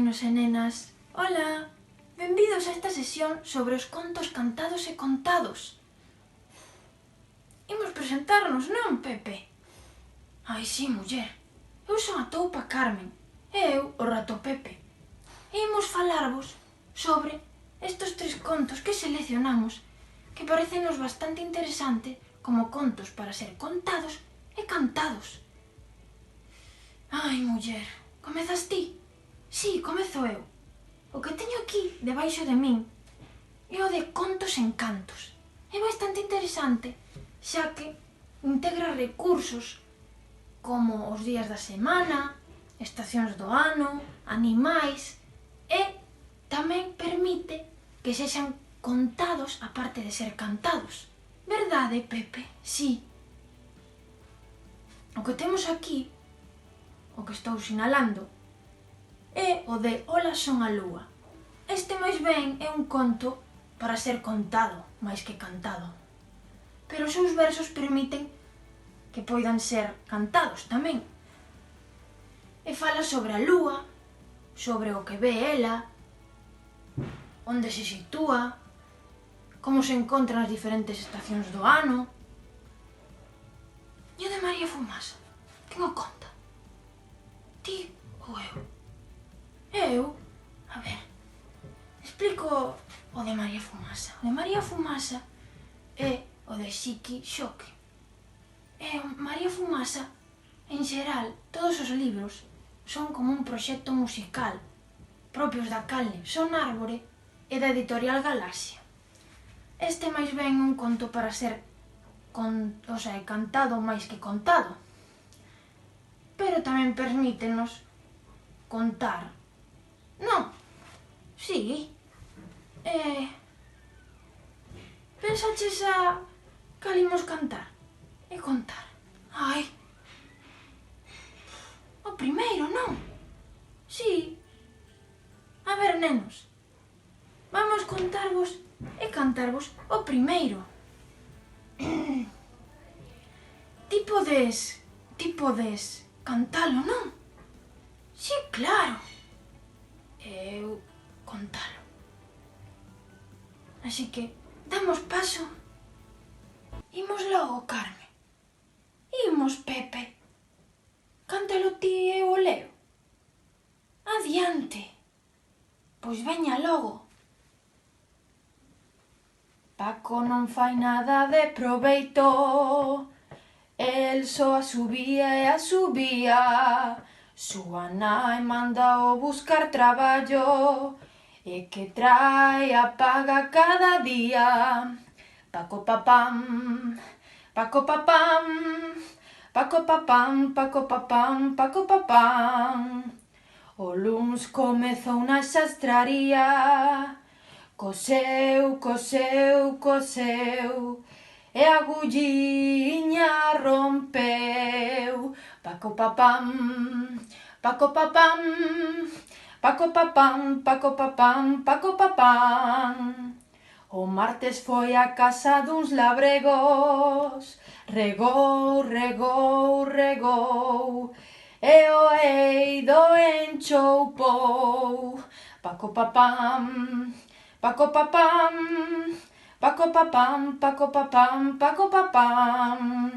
nenos e nenas. Ola! Benvidos a esta sesión sobre os contos cantados e contados. Imos presentarnos, non, Pepe? Ai, sí, muller. Eu son a toupa Carmen e eu o rato Pepe. E imos falarvos sobre estes 3 contos que seleccionamos que parecenos bastante interesante como contos para ser contados e cantados. Ai, muller, comezas ti? Sí, comezo eu. O que teño aquí debaixo de min é o de Contos en Cantos. É bastante interesante, xa que integra recursos como os días da semana, estacións do ano, animais e tamén permite que sexan contados a parte de ser cantados. Verdade, Pepe? Sí. O que temos aquí, o que estou sinalando, é o de Ola son a lúa. Este máis ben é un conto para ser contado, máis que cantado. Pero os seus versos permiten que poidan ser cantados tamén. E fala sobre a lúa, sobre o que ve ela, onde se sitúa, como se encontran as diferentes estacións do ano. E o de María Fumasa? Quen o conta? Ti ou eu? Eu? A ver, explico o de María Fumasa. O de María Fumasa é o de Xiqui Xoque. E María Fumasa, en xeral, todos os libros son como un proxecto musical propios da canle Son Árbore e da editorial Galaxia. Este máis ben un conto para ser cantado máis que contado, pero tamén permítenos contar. Non, sí. Pensaches a cal imos cantar e contar? Ai, o primeiro, non? Sí. A ver, nenos, vamos contarvos e cantarvos o primeiro. Ti podes cantalo, non? Sí, claro. Eu contalo. Así que damos paso. Imos logo, Carmen. Imos, Pepe. Cántalo ti e eu o leo. Adiante. Pois veña logo. Paco non fai nada de proveito, el só a subía. Súa nai manda o buscar traballo e que trae a paga cada día. Paco papam, Paco papam, Paco papam, Paco papam, Paco papam. O luns comezou na xastraría, coseu e a agulliña rompeu. Paco papam, Paco papam, Paco papam, Paco papam, Paco papam. O martes foi a casa duns labregos, regou e o eido enchoupou. Paco papam, Paco papam, Paco papam, Paco papam, Paco papam.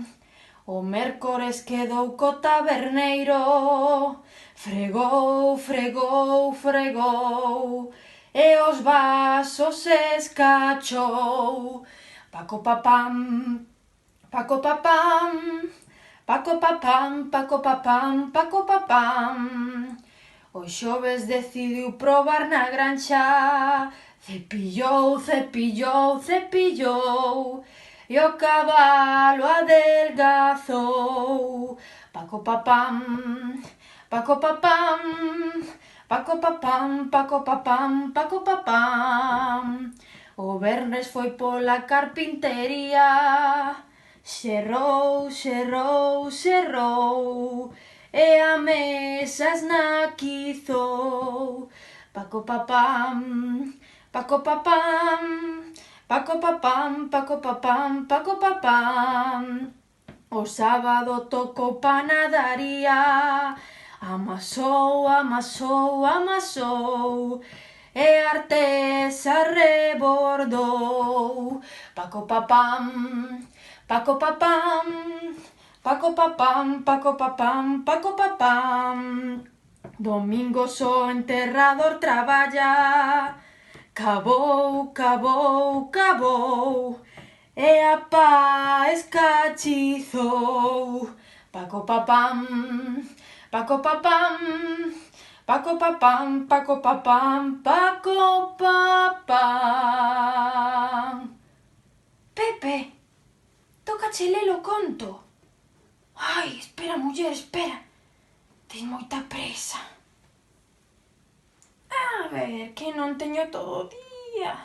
O mércores quedou co taberneiro, fregou e os vasos escachou. Paco papam, Paco papam, Paco papam, Paco papam, Paco papam. O xoves decidiu probar na granxa, cepillou e o cabalo adelgazou. Paco papam, Paco papam, Paco papam, Paco papam, Paco papam. O vernes foi pola carpintería, xerrou e a mesa esnaquizou. Paco papam, Paco papam, Paco papam, Paco papam, Paco papam. O sábado tocou panadaría, Amasou, amasou, amasou, e a artesa rebordou. Paco papam, paco papam, paco papam, paco papam, paco papam. Domingo o enterrador traballa, cavou, cavou, cavou, e a pá escachizou. Paco papam, paco papam, paco papam, paco papam, paco papam. Pepe, tócache lelo conto. Ai, espera, muller, espera. Tes moita presa. A ver, que non teño todo o día.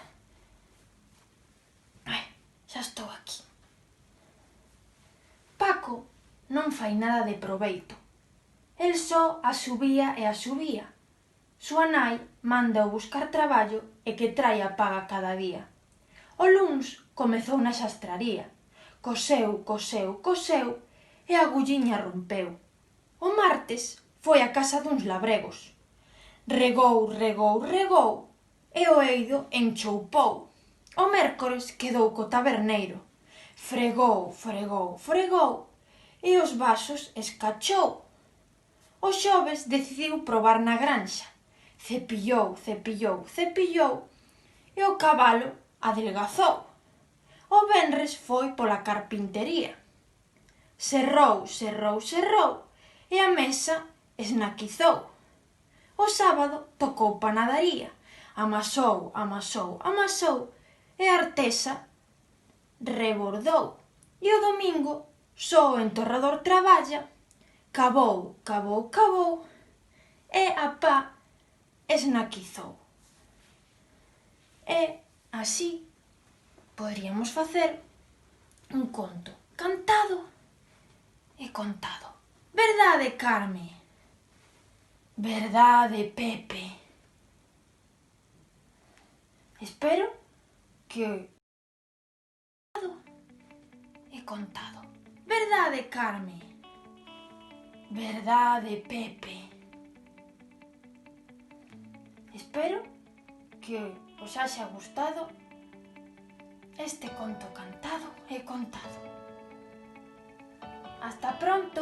Ai, xa estou aquí. Paco non fai nada de proveito. El só asubía e asubía. Súa nai manda buscar traballo e que trae a paga cada día. O luns comezou na xastraría. Coseu, coseu, coseu e a agulliña rompeu. O martes foi a casa duns labregos. Regou, regou, regou e o eido enchoupou. O mércores quedou co taberneiro. Fregou, fregou, fregou e os vasos escachou. O xoves decidiu probar na granxa. Cepillou, cepillou, cepillou e o cabalo adelgazou. O venres foi pola carpintería. Serrou, serrou, serrou e a mesa esnaquizou. O sábado tocou panadaría. Amasou, amasou, amasou e a artesa rebordou. E o domingo só o enterrador traballa, cavou, cavou, cavou e a pá esnaquizou. E así poderíamos facer un conto cantado e contado. Verdade, Carme? Verdade, Pepe? Espero que e contado. Verdade, Carme? Verdade, Pepe? Espero que os haxa gustado este conto cantado e contado. Hasta pronto!